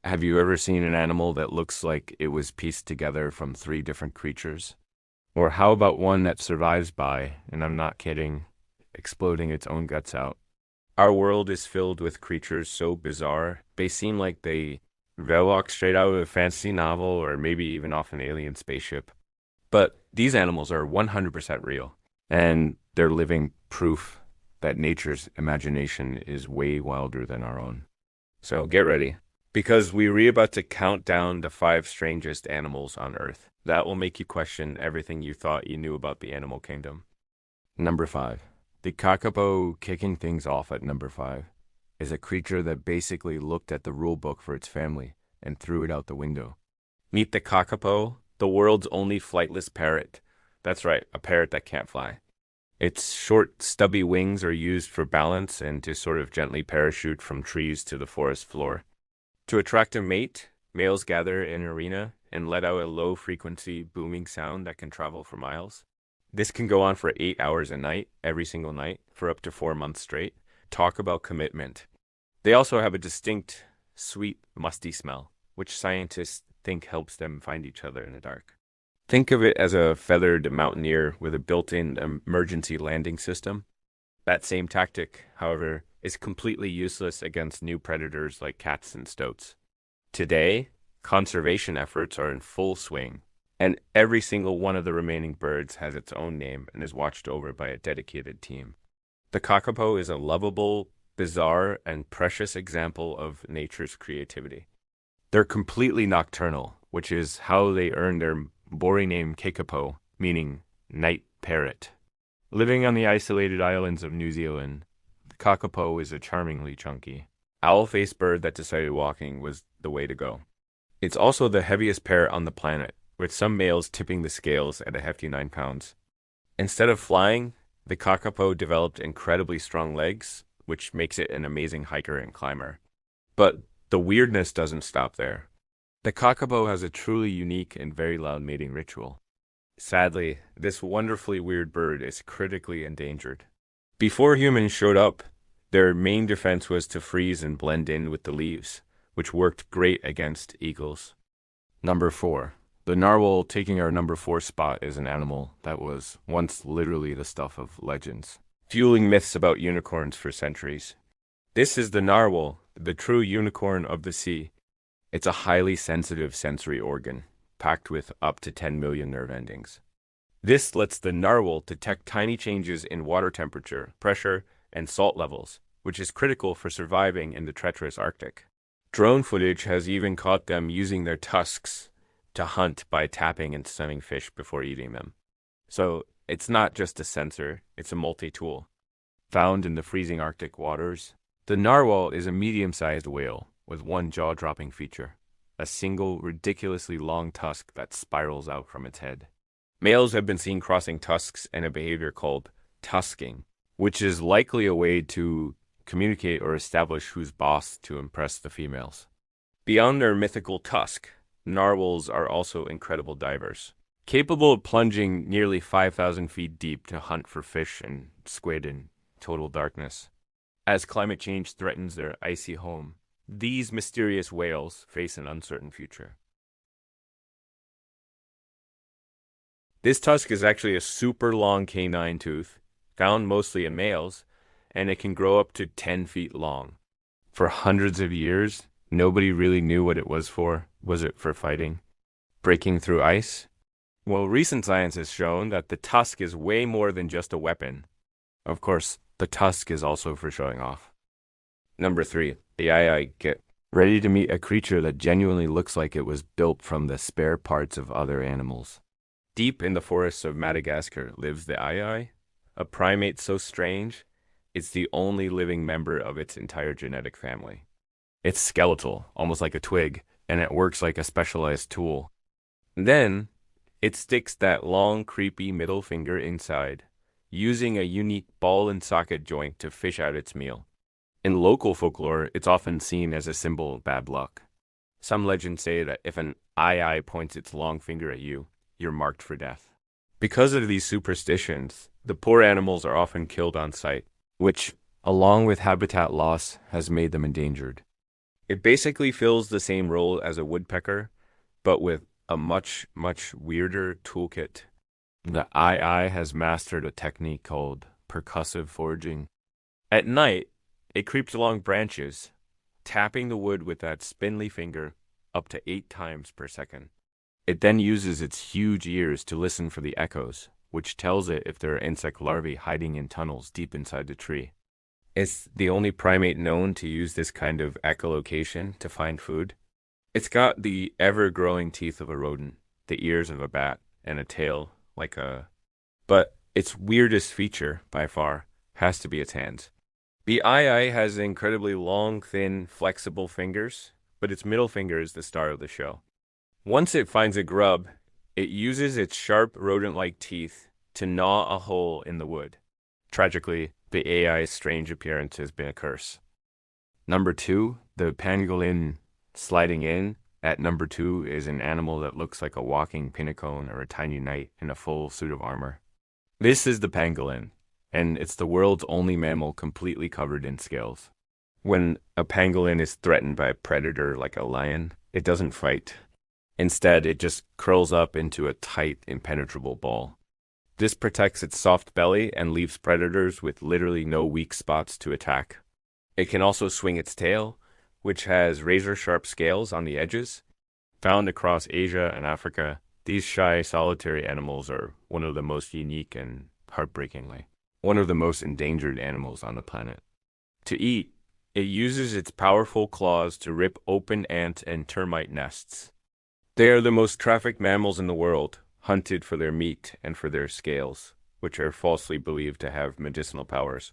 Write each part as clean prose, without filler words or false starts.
Have you ever seen an animal that looks like it was pieced together from three different creatures? Or how about one that survives by, and I'm not kidding, exploding its own guts out? Our world is filled with creatures so bizarre, they seem like they walk straight out of a fantasy novel or maybe even off an alien spaceship. But these animals are 100% real, and they're living proof that nature's imagination is way wilder than our own. So get ready, because we're about to count down the five strangest animals on Earth. That will make you question everything you thought you knew about the animal kingdom. Number 5. The Kakapo, kicking things off at number 5, is a creature that basically looked at the rule book for its family and threw it out the window. Meet the Kakapo, the world's only flightless parrot. That's right, a parrot that can't fly. Its short, stubby wings are used for balance and to sort of gently parachute from trees to the forest floor. To attract a mate, males gather in an arena and let out a low-frequency booming sound that can travel for miles. This can go on for 8 hours a night, every single night, for up to 4 months straight. Talk about commitment. They also have a distinct, sweet, musty smell, which scientists think helps them find each other in the dark. Think of it as a feathered mountaineer with a built-in emergency landing system. That same tactic, however, is completely useless against new predators like cats and stoats. Today, conservation efforts are in full swing, and every single one of the remaining birds has its own name and is watched over by a dedicated team. The kakapo is a lovable, bizarre, and precious example of nature's creativity. They're completely nocturnal, which is how they earn their Bori name Kakapo, meaning night parrot. Living on the isolated islands of New Zealand, the kakapo is a charmingly chunky, owl-faced bird that decided walking was the way to go. It's also the heaviest parrot on the planet, with some males tipping the scales at a hefty 9 pounds. Instead of flying, the kakapo developed incredibly strong legs, which makes it an amazing hiker and climber. But the weirdness doesn't stop there. The kakapo has a truly unique and very loud mating ritual. Sadly, this wonderfully weird bird is critically endangered. Before humans showed up, their main defense was to freeze and blend in with the leaves, which worked great against eagles. Number 4. The narwhal, taking our number 4 spot, is an animal that was once literally the stuff of legends, fueling myths about unicorns for centuries. This is the narwhal, the true unicorn of the sea. It's a highly sensitive sensory organ, packed with up to 10 million nerve endings. This lets the narwhal detect tiny changes in water temperature, pressure, and salt levels, which is critical for surviving in the treacherous Arctic. Drone footage has even caught them using their tusks to hunt by tapping and stemming fish before eating them. So it's not just a sensor, it's a multi-tool. Found in the freezing Arctic waters, the narwhal is a medium-sized whale with one jaw-dropping feature, a single ridiculously long tusk that spirals out from its head. Males have been seen crossing tusks in a behavior called tusking, which is likely a way to communicate or establish who's boss to impress the females. Beyond their mythical tusk, narwhals are also incredible divers, capable of plunging nearly 5,000 feet deep to hunt for fish and squid in total darkness. As climate change threatens their icy home, these mysterious whales face an uncertain future. This tusk is actually a super long canine tooth, found mostly in males, and it can grow up to 10 feet long. For hundreds of years, nobody really knew what it was for. Was it for fighting? Breaking through ice? Well, recent science has shown that the tusk is way more than just a weapon. Of course, the tusk is also for showing off. Number 3. The eye. Get ready to meet a creature that genuinely looks like it was built from the spare parts of other animals. Deep in the forests of Madagascar lives the eye, a primate so strange, it's the only living member of its entire genetic family. It's skeletal, almost like a twig, and it works like a specialized tool. Then, it sticks that long, creepy middle finger inside, using a unique ball and socket joint to fish out its meal. In local folklore, it's often seen as a symbol of bad luck. Some legends say that if an eye points its long finger at you, you're marked for death. Because of these superstitions, the poor animals are often killed on sight, which, along with habitat loss, has made them endangered. It basically fills the same role as a woodpecker, but with a much, much weirder toolkit. The ii has mastered a technique called percussive foraging. At night, it creeps along branches, tapping the wood with that spindly finger up to 8 times per second. It then uses its huge ears to listen for the echoes, which tells it if there are insect larvae hiding in tunnels deep inside the tree. It's the only primate known to use this kind of echolocation to find food. It's got the ever-growing teeth of a rodent, the ears of a bat, and a tail like a... But its weirdest feature, by far, has to be its hands. The ii has incredibly long, thin, flexible fingers, but its middle finger is the star of the show. Once it finds a grub, it uses its sharp rodent-like teeth to gnaw a hole in the wood. Tragically, the AI's strange appearance has been a curse. Number 2, the pangolin. Sliding in at number 2 is an animal that looks like a walking pinnacone or a tiny knight in a full suit of armor. This is the pangolin, and it's the world's only mammal completely covered in scales. When a pangolin is threatened by a predator like a lion, it doesn't fight. Instead, it just curls up into a tight, impenetrable ball. This protects its soft belly and leaves predators with literally no weak spots to attack. It can also swing its tail, which has razor-sharp scales on the edges. Found across Asia and Africa, these shy, solitary animals are one of the most unique and, heartbreakingly, one of the most endangered animals on the planet. To eat, it uses its powerful claws to rip open ant and termite nests. They are the most trafficked mammals in the world, hunted for their meat and for their scales, which are falsely believed to have medicinal powers.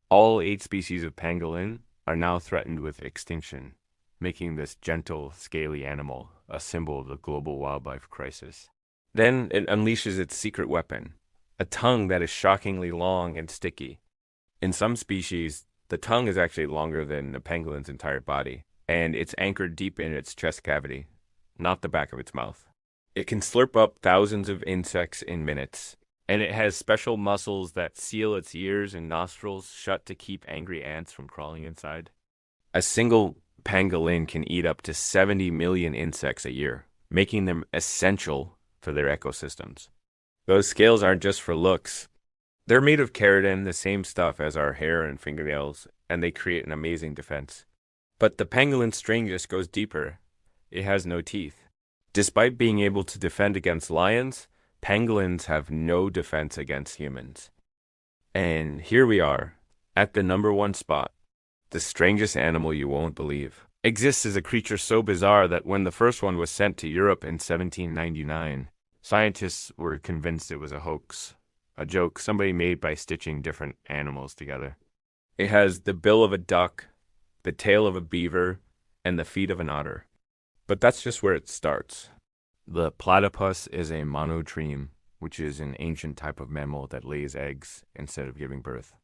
All 8 species of pangolin are now threatened with extinction, making this gentle, scaly animal a symbol of the global wildlife crisis. Then it unleashes its secret weapon, a tongue that is shockingly long and sticky. In some species, the tongue is actually longer than the pangolin's entire body, and it's anchored deep in its chest cavity, not the back of its mouth. It can slurp up thousands of insects in minutes, and it has special muscles that seal its ears and nostrils shut to keep angry ants from crawling inside. A single pangolin can eat up to 70 million insects a year, making them essential for their ecosystems. Those scales aren't just for looks. They're made of keratin, the same stuff as our hair and fingernails, and they create an amazing defense. But the pangolin strangest goes deeper. It has no teeth. Despite being able to defend against lions, pangolins have no defense against humans. And here we are, at the number 1 spot. The strangest animal you won't believe exists as a creature so bizarre that when the first one was sent to Europe in 1799, scientists were convinced it was a hoax, a joke somebody made by stitching different animals together. It has the bill of a duck, the tail of a beaver, and the feet of an otter. But that's just where it starts. The platypus is a monotreme, which is an ancient type of mammal that lays eggs instead of giving birth.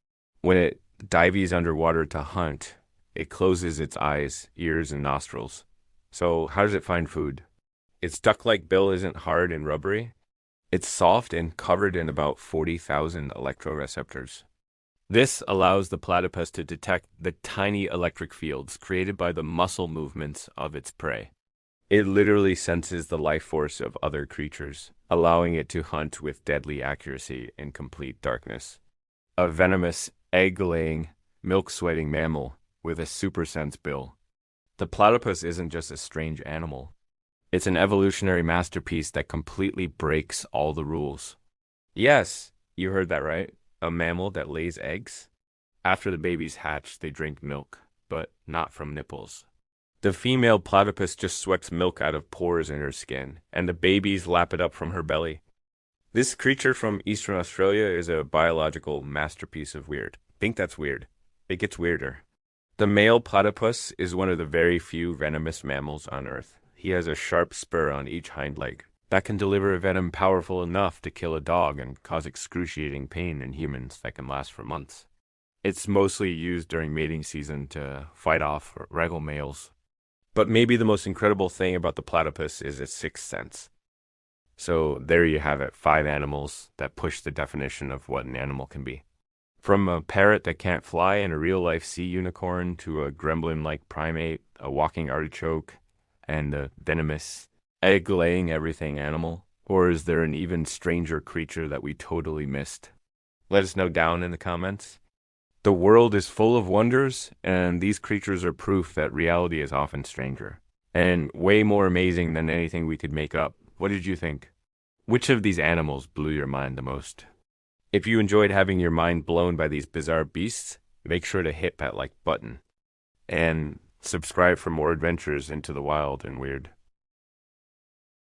When it dives underwater to hunt, it closes its eyes, ears, and nostrils. So how does it find food? Its duck-like bill isn't hard and rubbery. It's soft and covered in about 40,000 electroreceptors. This allows the platypus to detect the tiny electric fields created by the muscle movements of its prey. It literally senses the life force of other creatures, allowing it to hunt with deadly accuracy in complete darkness. A venomous, egg-laying, milk-sweating mammal with a super-sense bill. The platypus isn't just a strange animal. It's an evolutionary masterpiece that completely breaks all the rules. Yes, you heard that right. A mammal that lays eggs. After the babies hatch, they drink milk, but not from nipples. The female platypus just sweats milk out of pores in her skin, and the babies lap it up from her belly. This creature from Eastern Australia is a biological masterpiece of weird. Think that's weird. It gets weirder. The male platypus is one of the very few venomous mammals on Earth. He has a sharp spur on each hind leg that can deliver a venom powerful enough to kill a dog and cause excruciating pain in humans that can last for months. It's mostly used during mating season to fight off rival males. But maybe the most incredible thing about the platypus is its sixth sense. So there you have it, 5 animals that push the definition of what an animal can be. From a parrot that can't fly and a real-life sea unicorn to a gremlin-like primate, a walking artichoke, and a venomous, egg-laying everything animal? Or is there an even stranger creature that we totally missed? Let us know down in the comments. The world is full of wonders, and these creatures are proof that reality is often stranger and way more amazing than anything we could make up. What did you think? Which of these animals blew your mind the most? If you enjoyed having your mind blown by these bizarre beasts, make sure to hit that like button and subscribe for more adventures into the wild and weird.